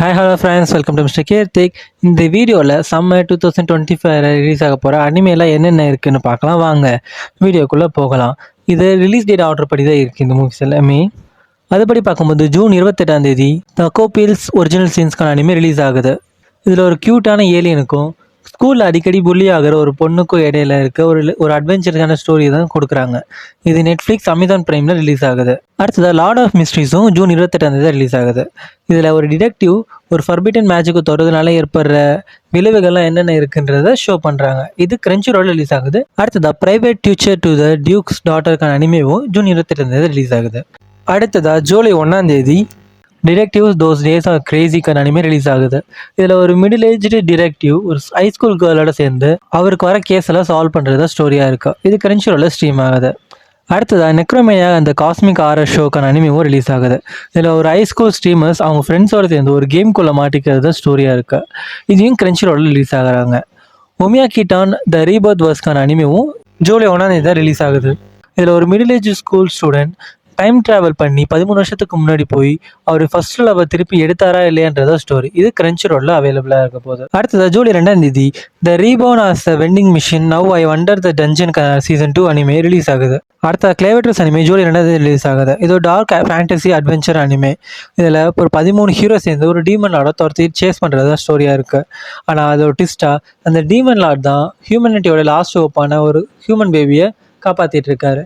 Hi hello friends, welcome to mister Karthik. இந்த வீடியோவில் summer 2025 release ஆக போகிற அனிமேலாம் என்னென்ன இருக்குன்னு பார்க்கலாம். வாங்க வீடியோக்குள்ளே போகலாம். இது ரிலீஸ் டேட் ஆர்டர் படி தான் இருக்குது இந்த மூவிஸ் எல்லாமே. அதுபடி பார்க்கும்போது ஜூன் 28 தக்கோ பீல்ஸ் ஒரிஜினல் சீன்ஸ்க்கான அனிமே ரிலீஸ் ஆகுது. இதில் ஒரு க்யூட்டான ஏலியனுக்கும் ஸ்கூலில் அடிக்கடி புள்ளி ஆகிற ஒரு பொண்ணுக்கும் இடையில இருக்க ஒரு அட்வென்ச்சரான ஸ்டோரி தான் கொடுக்குறாங்க. இது நெட்ஃப்ளிக்ஸ் அமேசான் பிரைமில் ரிலீஸ் ஆகுது. அடுத்தது லார்ட் ஆஃப் மிஸ்ட்ரிஸும் ஜூன் 28 ரிலீஸ் ஆகுது. இதில் ஒரு டிடெக்டிவ் ஒரு ஃபர்பிட்டன் மேஜிக்கு தொடர்றதுனால ஏற்படுற விளைவுகள்லாம் என்னென்ன இருக்குன்றத ஷோ பண்ணுறாங்க. இது கிரன்ச்சி ரோல் ரிலீஸ் ஆகுது. அடுத்ததா private tutor to the duke's டாட்டருக்கான அனிமேவும் ஜூன் 28 ரிலீஸ் ஆகுது. அடுத்ததா July 1 detectives those days are கிரேசிக்கான அனிமே ரிலீஸ் ஆகுது. இதில் ஒரு மிடில் ஏஜ்டு டிடெக்டிவ் ஒரு ஹைஸ்கூல் கேர்ளோட சேர்ந்து அவருக்கு வர கேஸ் எல்லாம் சால்வ் பண்ணுறதா ஸ்டோரியாக இருக்கும். இது கிரன்ச்சி ரோலில் ஸ்ட்ரீம் ஆகுது. அடுத்ததாக நெக்ரோமேனியா அந்த காஸ்மிக் ஆரர் ஷோக்கான அனிமேவும் ரிலீஸ் ஆகுது. இதில் ஒரு ஹைஸ்கூல் ஸ்ட்ரீமர்ஸ் அவங்க ஃப்ரெண்ட்ஸோடு சேர்ந்து ஒரு கேம்குள்ளே மாட்டிக்கிறது ஸ்டோரியாக இருக்குது. இதையும் கிரன்ச்சி ரோலில் ரிலீஸ் ஆகுறாங்க. ஒமியா கிட்டான் த ரீபர்த் வர்ஸ்க்கான அனிமேவும் ஜூலை 1 ரிலீஸ் ஆகுது. இதில் ஒரு middle age school student time travel பண்ணி 13 வருஷத்துக்கு முன்னாடி போய் அவர் ஃபர்ஸ்ட் லவ்வை திருப்பி எடுத்தாரா இல்லையான்றதா ஸ்டோரி. இது கிரன்ச்சி ரோலில் அவைலபிளாக இருக்க போகுது. அடுத்தது July 2 the reborn as the vending machine now I wonder the dungeon season 2 anime release ஆகுது. அடுத்த கிளேவட்ரஸ் அனிமே ஜூலை 2 ரிலீஸ் ஆகுது. இது ஒரு டார்க் ஃபேண்டசி அட்வென்ச்சர் அனிமே. இதில் ஒரு 13 ஹீரோ சேர்ந்து ஒரு டீமன் லார்டை துரத்தி சேஸ் பண்ணுறதா ஸ்டோரியாக இருக்குது. ஆனால் அது ஒரு ட்விஸ்டாக அந்த டீமன் லார்ட் தான் ஹியூமனிட்டியோட லாஸ்ட் ஹோப்பான ஒரு ஹியூமன் பேபியை காப்பாற்றிட்டு இருக்காரு.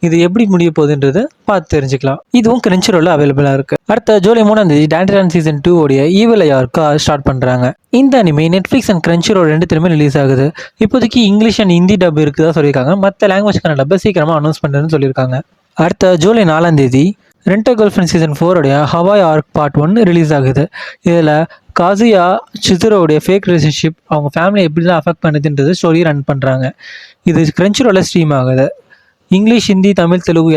இது எப்படி முடிய போகுதுன்றது பார்த்து தெரிஞ்சுக்கலாம். இதுவும் கிரன்ச்சி ரோலில் அவைலபிளாக இருக்குது. அடுத்த ஜூலை 3 டேண்டரான் சீசன் 2 உடைய ஈவில் யார்க்கா ஸ்டார்ட் பண்ணுறாங்க. இந்த anime Netflix and Crunchyroll 2 release ஆகுது. இப்போதைக்கு இங்கிலீஷ் அண்ட் ஹிந்தி டப் இருக்குதா சொல்லியிருக்காங்க. மற்ற லாங்குவேஜ்க்கான டப்பை சீக்கிரமாக அனௌன்ஸ் பண்ணுறேன்னு சொல்லியிருக்காங்க. அடுத்த ஜூலை 4 ரெண்டர் கேர்ள்ஃப்ரெண்ட் சீசன் 4 உடைய ஹவாய் ஆர்க் பார்ட் 1 ரிலீஸ் ஆகுது. இதில் காசியா சிசுரோடைய ஃபேக் ரிலேஷன்ஷிப் அவங்க ஃபேமிலி எப்படிலாம் அஃபெக்ட் பண்ணுதுன்றது ஸ்டோரி ரன் பண்ணுறாங்க. இது கிரன்ச்சி ரோலில் ஸ்ட்ரீம் ஆகுது. இங்கிலீஷ், ஹிந்தி, தமிழ், தெலுங்கு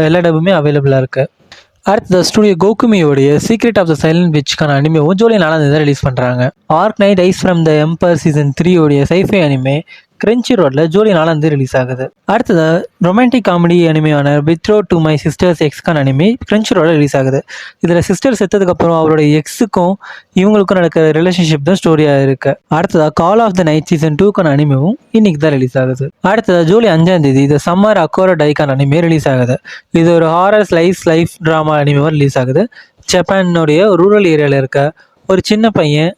எல்லா டப்புமே அவைலபிளாக இருக்குது. அடுத்த ஸ்டுடியோ கோகுமியோடைய சீக்ரெட் ஆஃப் த சைலண்ட் விட்ச்க்கான அனிமேவும் ஜூலை 4 ரிலீஸ் பண்ணுறாங்க. Arknights rise from the ember season 3 உடைய சைஃபை அனிமே கிரன்ச்சி ரோலில் ஜூலை 4 ரிலீஸ் ஆகுது. அடுத்தது ரொமான்டிக் காமெடி அனிமையான வித்ரோ டு மை சிஸ்டர்ஸ் எக்ஸ்க்கான அனிமே கிரன்ச்சி ரோலில் ரிலீஸ் ஆகுது. இதில் சிஸ்டர் செத்ததுக்கப்புறம் அவருடைய எக்ஸுக்கும் இவங்களுக்கும் நடக்கிற ரிலேஷன்ஷிப் தான் ஸ்டோரியாக இருக்குது. அடுத்ததாக கால் ஆஃப் த நைட் சீசன் 2க்கான அனிமேவும் இன்னைக்கு தான் ரிலீஸ் ஆகுது. அடுத்ததாக ஜூலை 5 இந்த சம்மர் அக்கோரா டைக்கான அனிமே ரிலீஸ் ஆகுது. இது ஒரு ஹாரர் லைஃப் ட்ராமா அனிமேவும் ரிலீஸ் ஆகுது. ஜப்பானுடைய ரூரல் ஏரியாவில் இருக்க ஒரு சின்ன பையன்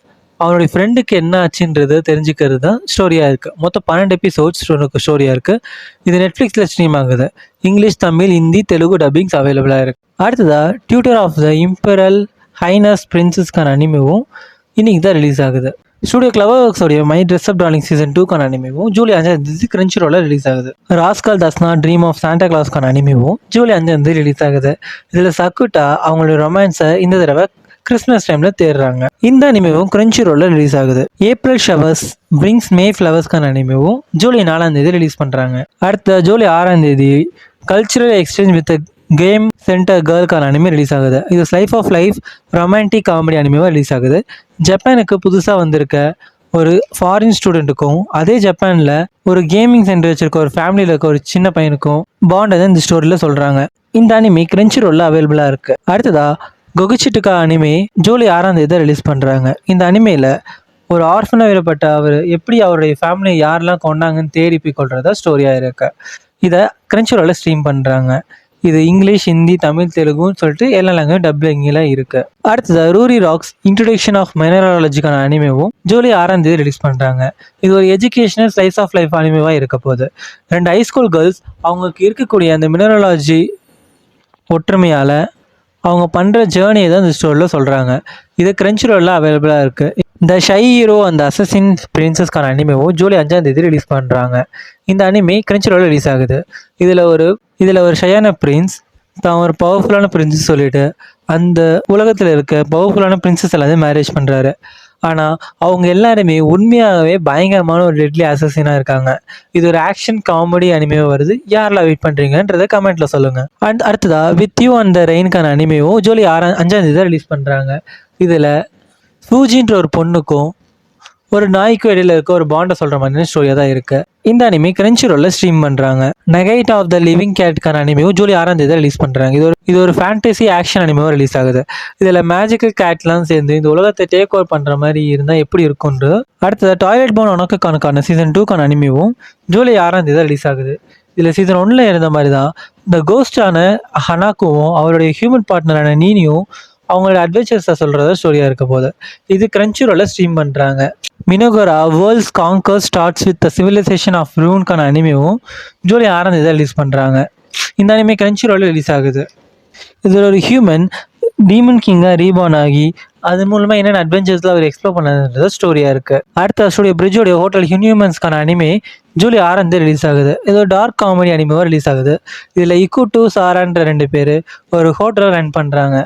அவனுடைய ஃப்ரெண்டுக்கு என்ன ஆச்சுன்றது தெரிஞ்சுக்கிறது தான் ஸ்டோரியாக இருக்குது. மொத்தம் 12 எபிசோட்ஸ் ஸ்டோரியாக இருக்குது. இது நெட்ஃப்ளிக்ஸில் ஸ்ட்ரீம் ஆகுது. இங்கிலீஷ், தமிழ், ஹிந்தி, தெலுங்கு டப்பிங்ஸ் அவைலபிளாக இருக்குது. அடுத்ததாக tutor of the imperial highness பிரின்சஸ்க்கான அனிமேவும் இன்னைக்கு தான் ரிலீஸ் ஆகுது. ஸ்டுடியோ கிளவர் ஒர்க்ஸோடைய my dress up darling season 2க்கான அனிமேவும் ஜூலை 5 கிரன்ச்சி ரோலில் ரிலீஸ் ஆகுது. Rascal does not dream of Santa கிளாஸ்க்கான அனிமேவும் ஜூலை 5 ரிலீஸ் ஆகுது. இதில் சக்குட்டா அவங்களுடைய ரொமான்ஸை இந்த தடவை கிறிஸ்மஸ் டைமில் தேடுறாங்க. இந்த அனிமேவும் கிரன்ச்சி ரோலில் ரிலீஸ் ஆகுது. ஏப்ரல் ஷவர்ஸ் பிரிங்ஸ் மே ஃப்ளவர்ஸ்க்கான அனிமேவும் ஜூலை 4 ரிலீஸ் பண்ணுறாங்க. அடுத்த July 6 cultural exchange with game center கேர்ள்க்கான அனிமே ரிலீஸ் ஆகுது. இது life of life romantic comedy அனிமேவாக ரிலீஸ் ஆகுது. ஜப்பானுக்கு புதுசாக வந்திருக்க ஒரு ஃபாரின் ஸ்டூடெண்ட்டுக்கும் அதே ஜப்பானில் ஒரு கேமிங் சென்டர் வச்சிருக்க ஒரு ஃபேமிலியில் இருக்க ஒரு சின்ன பையனுக்கும் பாண்டை தான் இந்த ஸ்டோரியில் சொல்கிறாங்க. இந்த அனிமே கிரன்ச்சி ரோலில் அவைலபிளாக இருக்குது. அடுத்ததா கொகுச்சிட்டுக்கா அனிமே ஜூலை 6 ரிலீஸ் பண்ணுறாங்க. இந்த அனிமேயில் ஒரு ஆர்ஃபனாக விடப்பட்ட அவர் எப்படி அவருடைய ஃபேமிலியை யாரெல்லாம் கொண்டாங்கன்னு தேடி போய் கொள்றதா ஸ்டோரியாக இருக்கு. இதை கிரன்ச்சி ரோலில் ஸ்ட்ரீம் பண்ணுறாங்க. இது இங்கிலீஷ், ஹிந்தி, தமிழ், தெலுங்குன்னு சொல்லிட்டு எல்லா லாங்குவேஜ் டப்பிங்கில் இருக்குது. அடுத்தது ரூரி ராக்ஸ் இன்ட்ரடக்ஷன் ஆஃப் மைனராலஜிக்கான அனிமேவும் ஜூலை 6 ரிலீஸ் பண்ணுறாங்க. இது ஒரு எஜுகேஷனல் ஸ்லைஸ் ஆஃப் லைஃப் அனிமேவாக இருக்க போகுது. 2 ஹைஸ்கூல் கேர்ள்ஸ் அவங்களுக்கு இருக்கக்கூடிய அந்த மினராலஜி ஒற்றுமையால் அவங்க பண்ணுற ஜேர்னியை தான் இந்த ஸ்டோரியில் சொல்கிறாங்க. இது கிரன்ச்சி ரோலில் அவைலபிளாக இருக்குது. இந்த ஷை ஹீரோ அந்த அசசின் பிரின்சஸ்க்கான அனிமேவும் ஜூலை 5 ரிலீஸ் பண்ணுறாங்க. இந்த அனிமே கிரன்ச்சி ரோலில் ரிலீஸ் ஆகுது. இதில் ஒரு ஷையான பிரின்ஸ் தான் ஒரு பவர்ஃபுல்லான பிரின்சஸ் சொல்லிட்டு அந்த உலகத்தில் இருக்க பவர்ஃபுல்லான பிரின்சஸ் எல்லாத்தையும் மேரேஜ் பண்ணுறாரு. ஆனால் அவங்க எல்லாருமே உண்மையாகவே பயங்கரமான ஒரு டெட்லி அசசினாக இருக்காங்க. இது ஒரு ஆக்ஷன் காமெடி அனிமேவாக வருது. யாரெல்லாம் வெயிட் பண்ணுறீங்கன்றதை கமெண்ட்டில் சொல்லுங்கள். அண்ட் அடுத்ததாக வித் யூ அண்ட் த ரெயின்கான அனிமேவும் ஜூலை 5 ரிலீஸ் பண்ணுறாங்க. இதில் சூஜின்ற ஒரு பொண்ணுக்கும் ஒரு நாய்க்கும் இடையில இருக்க ஒரு பாண்டை சொல்ற மாதிரியான ஸ்டோரியா தான் இருக்கு. இந்த அனிமே கிரன்ச்சிரோல்ல ஸ்ட்ரீம் பண்றாங்க. நைட் ஆஃப் த லிவிங் கேட்கான அனிமேவும் ஜூலை 6ஆம் தேதி ரிலீஸ் பண்றாங்க. இது ஒரு ஃபேண்டசி ஆக்ஷன் அனிமேவும் ரிலீஸ் ஆகுது. இதுல மேஜிக்கல் கேட்லாம் சேர்ந்து இந்த உலகத்தை டேக் ஓவர் பண்ற மாதிரி இருந்தா எப்படி இருக்கும்ன்றது. அடுத்தது டாய்லெட் பவுன் உனக்கு கணக்கான சீசன் 2க்கான அனிமேவும் ஜூலை 6ஆம் தேதி ரிலீஸ் ஆகுது. இதுல சீசன் 1ல இருந்த மாதிரி தான் இந்த கோஸ்டான ஹனாக்குவும் அவருடைய ஹியூமன் பார்ட்னரான நீனியும் அவங்களோட அட்வென்ச்சர்ஸை சொல்றத ஸ்டோரியா இருக்க போது. இது கிரன்ச்சிரோல்ல ஸ்ட்ரீம் பண்றாங்க. மினோகரா world's conquer starts with the civilization of ரூன்கான அனிமேவும் ஜூலை 6ஆம் தேதி ரிலீஸ் பண்றாங்க. இந்த அனிமே கிரன்ச்சிரோல்ல ரிலீஸ் ஆகுது. இதில் ஒரு ஹியூமன் டீமன் கிங்காக ரீபார்ன் ஆகி அது மூலமாக என்னென்ன அட்வென்ச்சர்ஸில் அவர் எக்ஸ்ப்ளோர் பண்ணது ஸ்டோரியாக இருக்குது. அடுத்த ஸ்டோரி பிரிட்ஜோடைய ஹோட்டல் ஹியூமன்ஸ்க்கான அனிமே ஜூலை 6ஆம் தேதி ரிலீஸ் ஆகுது. இது ஒரு டார்க் காமெடி அனிமேவாக ரிலீஸ் ஆகுது. இதில் இக்கு சாரான்ற 2 பேர் ஒரு ஹோட்டலை ரன் பண்ணுறாங்க.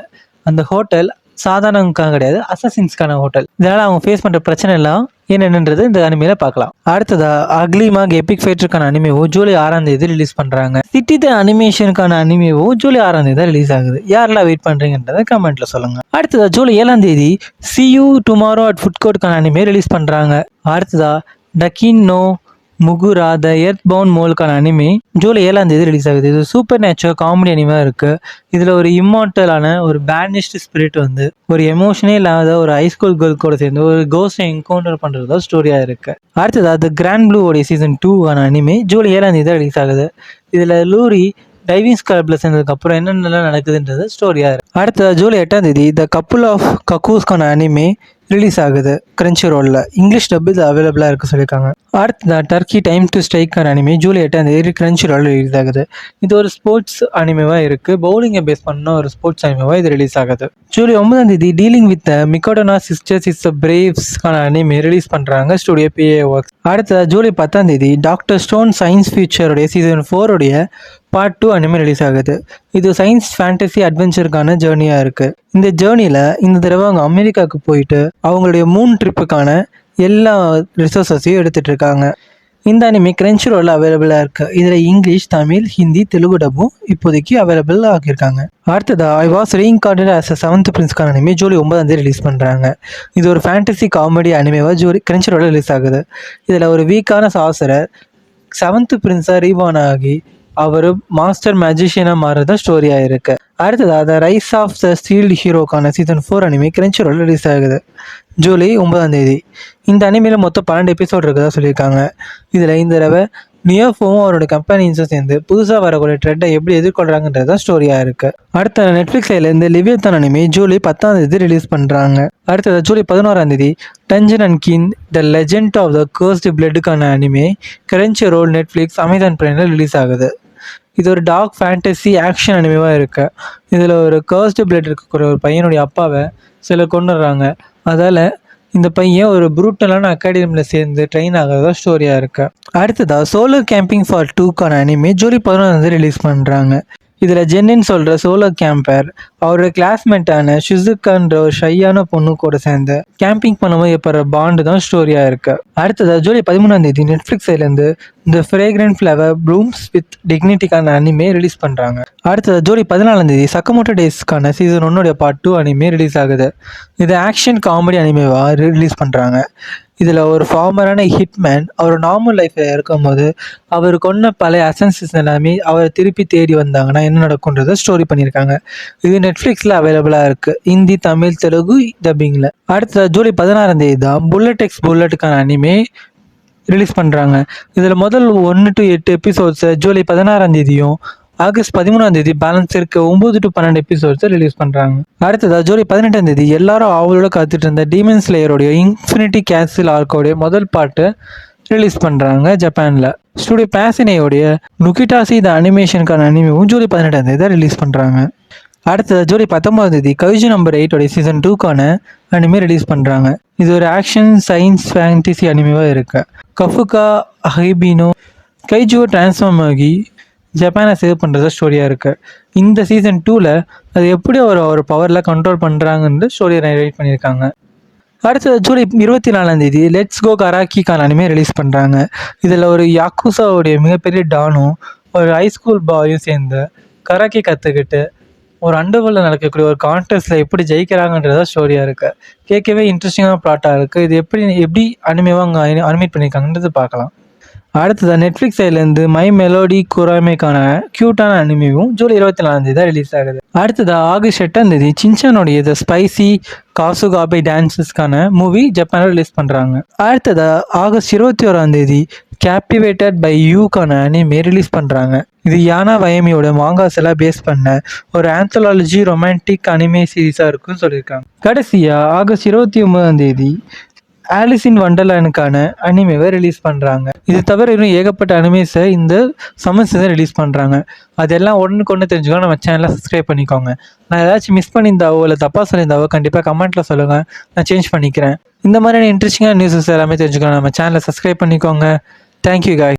அந்த ஹோட்டல் சாதாரணக்கான கிடையாது, அசசின்ஸ்க்கான ஹோட்டல். இதனால் அவங்க ஃபேஸ் பண்ணுற பிரச்சனை எல்லாம் என்னென்னது இந்த அனிமையில பார்க்கலாம். அடுத்ததா அக்லிமாக் எபிக் ஃபைட்டருக்கான அனிமேவும் ஜூலை 6ஆம் தேதி ரிலீஸ் பண்றாங்க. சிட்டி த அனிமேஷனுக்கான அனிமேவும் ஜூலை 6ஆம் தேதி தான் ரிலீஸ் ஆகுது. யாரெல்லாம் வெயிட் பண்றீங்கன்றத கமெண்ட்ல சொல்லுங்க. அடுத்ததா ஜூலை 7ஆம் தேதி See You Tomorrow at Food Courtக்கான அனிமே ரிலீஸ் பண்றாங்க. அடுத்ததா டக்கின் நோ முகுரா த எர்த் பவுண்ட் மோலுக்கான அனிமே ஜூலை 7ஆம் தேதி ரிலீஸ் ஆகுது. இது சூப்பர் நேச்சுரல் காமெடி அனிமே இருக்கு. இதுல ஒரு இம்மார்டலான ஒரு பேனிஷ்டு ஸ்பிரிட் வந்து ஒரு எமோஷனே இல்லாத ஒரு ஹைஸ்கூல் கேர்ள் கூட சேர்ந்து ஒரு கோஸ்ட் என்கவுண்டர் பண்றதா ஸ்டோரியா இருக்கு. அடுத்தது த கிராண்ட் ப்ளூ உடைய சீசன் 2 அனிமே ஜூலை 7ஆம் தேதி ரிலீஸ் ஆகுது. இதுல லூரி டைவிங்ஸ் கிளப்ல சேர்ந்ததுக்கு அப்புறம் என்னென்னலாம் நடக்குதுன்றது ஸ்டோரியா இருக்கு. அடுத்தது ஜூலை 8ஆம் தேதி த கப்புள் ஆஃப் கக்கூஸ்க்கான அனிமே ரிலீஸ் ஆகுது. கிரன்ச்சிரோல்ல இங்கிலீஷ் டப் இது அவைலபிளா இருக்கு சொல்லியிருக்காங்க. அடுத்த டர்க்கி டைம் டு ஸ்ட்ரைக்கான அனிமே ஜூலை 8ஆம் தேதி கிரன்ச்சிரோல்ல ரிலீஸ் ஆகுது. இது ஒரு ஸ்போர்ட்ஸ் அனிமேவா இருக்கு. பவுலிங்கை பேஸ் பண்ண ஒரு ஸ்போர்ட்ஸ் அனிமேவா இது ரிலீஸ் ஆகுது. ஜூலை 9ஆம் தேதி dealing with Mikadono sisters is பிரேவ்ஸ்க்கான அனிமே ரிலீஸ் பண்றாங்க ஸ்டுடியோ PA ஒர்க்ஸ். அடுத்த ஜூலை 10ஆம் தேதி டாக்டர் ஸ்டோன் சயின்ஸ் ஃபியூச்சருடைய சீசன் 4 உடைய பார்ட் 2 அனிமே ரிலீஸ் ஆகுது. இது சயின்ஸ் ஃபேண்டசி அட்வென்ச்சருக்கான ஜேர்னியா இருக்கு. இந்த ஜேர்னியில இந்த தடவை அவங்க அமெரிக்காவுக்கு போயிட்டு அவங்களுடைய மூன் ட்ரிப்புக்கான எல்லா ரிசோர்ஸஸையும் எடுத்துட்டு இருக்காங்க. இந்த அனிமே கிரன்ச்சிரோல்ல அவைலபிளா இருக்கு. இதுல இங்கிலீஷ், தமிழ், ஹிந்தி, தெலுங்கு டப்பும் இப்போதைக்கு அவைலபிள் ஆகியிருக்காங்க. அடுத்ததா I was reincarnated as a 7th பிரின்ஸ்க்கான அனிமே ஜூலை 9ஆம் தேதி ரிலீஸ் பண்றாங்க. இது ஒரு ஃபேண்டசி காமெடி அனிமேவா கிரன்ச்சிரோல்ல ரிலீஸ் ஆகுது. இதுல ஒரு வீக்கான சாசரர் 7th பிரின்ஸா ரீபார்ன் ஆகி அவர் மாஸ்டர் மேஜிஷியனா மாறுறதா ஸ்டோரியா இருக்கு. அடுத்ததா the rise of the shield ஹீரோக்கான சீசன் 4 அனிமே கிரன்ச்சிரோல்ல ரிலீஸ் ஆகுது ஜூலை 9ஆம் தேதி. இந்த அனிமேல மொத்தம் 12 எபிசோட் இருக்குதா சொல்லியிருக்காங்க. இதுல இந்த தடவை நியோஃபோவும் அவரோட கம்பெனிஸும் சேர்ந்து புதுசாக வரக்கூடிய ட்ரெட்டை எப்படி எதிர்கொள்றாங்கன்றது ஸ்டோரியா இருக்கு. அடுத்த நெட்ஃபிளிக்ஸ்ல இருந்து லிவியத்தான் அனிமே ஜூலை 10ஆம் தேதி ரிலீஸ் பண்றாங்க. அடுத்தது ஜூலை 11ஆம் தேதி dungeon and kin the legend of the cursed பிளட்டுக்கான அனிமே கிரன்ச்சிரோல், நெட்ஃபிளிக்ஸ், அமேசான் பிரைம்ல ரிலீஸ் ஆகுது. இது ஒரு டார்க் ஃபேண்டசி ஆக்ஷன் அனிமேவா இருக்கு. இதுல ஒரு கர்ஸ்டு பிளட் இருக்கக்கூடிய ஒரு பையனுடைய அப்பாவை சிலர் கொண்டுடுறாங்க. அதால இந்த பையன் ஒரு ப்ரூட்டலான அகாடமியில் சேர்ந்து ட்ரெயின் ஆகிறதா ஸ்டோரியா இருக்கு. அடுத்ததா சோலர் கேம்பிங் ஃபார் 2க்கான அனிமே ஜூலை 11ஆம் தேதி ரிலீஸ் பண்றாங்க. இதுல ஜென்னின்னு சொல்ற சோலர் கேம்பர் அவரோட கிளாஸ்மேட்டான ஷிசுகான்ற ஒரு ஷையான பொண்ணு கூட சேர்ந்து கேம்பிங் பண்ணும்போது ஏற்படுற பாண்டு தான் ஸ்டோரியா இருக்கு. அடுத்ததா ஜூலை 13ஆம் தேதி நெட்ஃபிளிக்ஸ்ல இருந்து இந்த ஃப்ரேக்ரன்ட் ஃப்ளவர் ப்ளூம்ஸ் வித் டிக்னிட்டிக்கான அனிமே ரிலீஸ் பண்றாங்க. அடுத்தது ஜூலை 14ஆம் தேதி சக்கமோட்டோ டேஸ்க்கான சீசன் 1 பார்ட் 2 அனிமே ரிலீஸ் ஆகுது. இது ஆக்ஷன் காமெடி அனிமேவா ரிலீஸ் பண்றாங்க. இதில் ஒரு ஃபார்மரான ஹிட்மேன் அவர் நார்மல் லைஃப்பில் இருக்கும்போது அவர் கொன்ன பழைய அசன்சஸ் எல்லாமே அவர் திருப்பி தேடி வந்தாங்கன்னா என்ன நடக்கும்ன்றதை ஸ்டோரி பண்ணியிருக்காங்க. இது நெட்ஃப்ளிக்ஸில் அவைலபிளாக இருக்குது, ஹிந்தி, தமிழ், தெலுங்கு டப்பிங்கில். அடுத்த ஜூலை 16ஆம் தேதி தான் புல்லட் எக்ஸ் புல்லட்டுக்கான அனிமே ரிலீஸ் பண்ணுறாங்க. இதில் முதல் 1 to 8 எபிசோட்ஸை ஜூலை 16ஆம் தேதியும் ஆகஸ்ட் 13ஆம் தேதி பேலன்ஸ் இருக்க 9 to 12 எபிசோட்ஸை ரிலீஸ் பண்ணுறாங்க. அடுத்ததா ஜூலை 18ஆம் தேதி எல்லாரும் அவளோட காத்துட்டு இருந்த டீமன் ஸ்லேயருடைய இன்ஃபினிட்டி கேசில் ஆர்க்கோடைய முதல் பாட்டு ரிலீஸ் பண்ணுறாங்க ஜப்பானில். ஸ்டுடியோ பேசினேயோடைய நுகிடாசி த அனிமேஷனுக்கான அனிமேவும் ஜூலை 18ஆம் தேதி தான் ரிலீஸ் பண்ணுறாங்க. அடுத்தது ஜூலை 19ஆம் தேதி கைஜு நம்பர் 8 சீசன் 2க்கான அனிமே ரிலீஸ் பண்ணுறாங்க. இது ஒரு ஆக்ஷன் சயின்ஸ் ஃபேண்டசி அனிமேவாக இருக்கு. கஃபுகா ஹைபினோ கைஜுவை டிரான்ஸ்ஃபார்ம் ஆகி ஜப்பானை சேவ் பண்ணுறத ஸ்டோரியாக இருக்குது. இந்த சீசன் 2ல் அது எப்படி ஒரு பவரில் கண்ட்ரோல் பண்ணுறாங்கன்னு ஸ்டோரியை ரைட் பண்ணியிருக்காங்க. அடுத்தது ஜூலை 24ஆம் தேதி லெட்ஸ் கோ கராக்கிக்கான அனிமே ரிலீஸ் பண்ணுறாங்க. இதில் ஒரு யாக்குசாவுடைய மிகப்பெரிய டானும் ஒரு ஹைஸ்கூல் பாயும் சேர்ந்து கராக்கி கற்றுக்கிட்டு ஒரு அண்டர்வேர்ல்டில் நடக்கக்கூடிய ஒரு கான்டெஸ்ட்டில் எப்படி ஜெயிக்கிறாங்கன்றதா ஸ்டோரியாக இருக்குது. கேட்கவே இன்ட்ரெஸ்டிங்கான ப்ளாட்டாக இருக்குது. இது எப்படி அனிமேவாக அங்கே அனிமேட் பண்ணியிருக்காங்கன்றது பார்க்கலாம். அடுத்ததாக நெட்ஃப்ளிக்ஸ் சைட்லேருந்து மை மெலோடி குராமைக்கான க்யூட்டான அனிமேவும் ஜூலை 24 தான் ரிலீஸ் ஆகுது. அடுத்ததாக ஆகஸ்ட் 8 சின்சானுடைய த ஸ்பைசி காசுகாபை டான்ஸஸ்க்கான மூவி ஜப்பானில் ரிலீஸ் பண்ணுறாங்க. அடுத்ததாக ஆகஸ்ட் 21 கேப்டிவேட்டட் பை யூக்கான அனிமே ரிலீஸ் பண்ணுறாங்க. இது யானா வயமியோட மாங்காஸ் எல்லாம் பேஸ் பண்ண ஒரு ஆந்தாலஜி ரொமான்டிக் அனிமே சீரீஸாக இருக்குன்னு சொல்லியிருக்காங்க. கடைசியாக ஆகஸ்ட் 29 ஆலிஸ் இன் வண்டர்லேண்டுக்கான அனிமேவை ரிலீஸ் பண்ணுறாங்க. இது தவிர இன்னும் ஏகப்பட்ட அனிமேஸை இந்த சம்மர் சீசன் ரிலீஸ் பண்ணுறாங்க. அதெல்லாம் ஒன்று தெரிஞ்சுக்கணும். நம்ம சேனலை சப்ஸ்கிரைப் பண்ணிக்கோங்க. நான் ஏதாச்சும் மிஸ் பண்ணியிருந்தாவோ இல்லை தப்பாக சொல்லியிருந்தாவோ கண்டிப்பாக கமெண்ட்டில் சொல்லுங்கள், நான் சேஞ்ச் பண்ணிக்கிறேன். இந்த மாதிரியான இன்ட்ரெஸ்டிங்கான நியூஸஸ் எல்லாமே தெரிஞ்சுக்கணும். நம்ம சேனலை சப்ஸ்கிரைப் பண்ணிக்கோங்க. Thank you guys.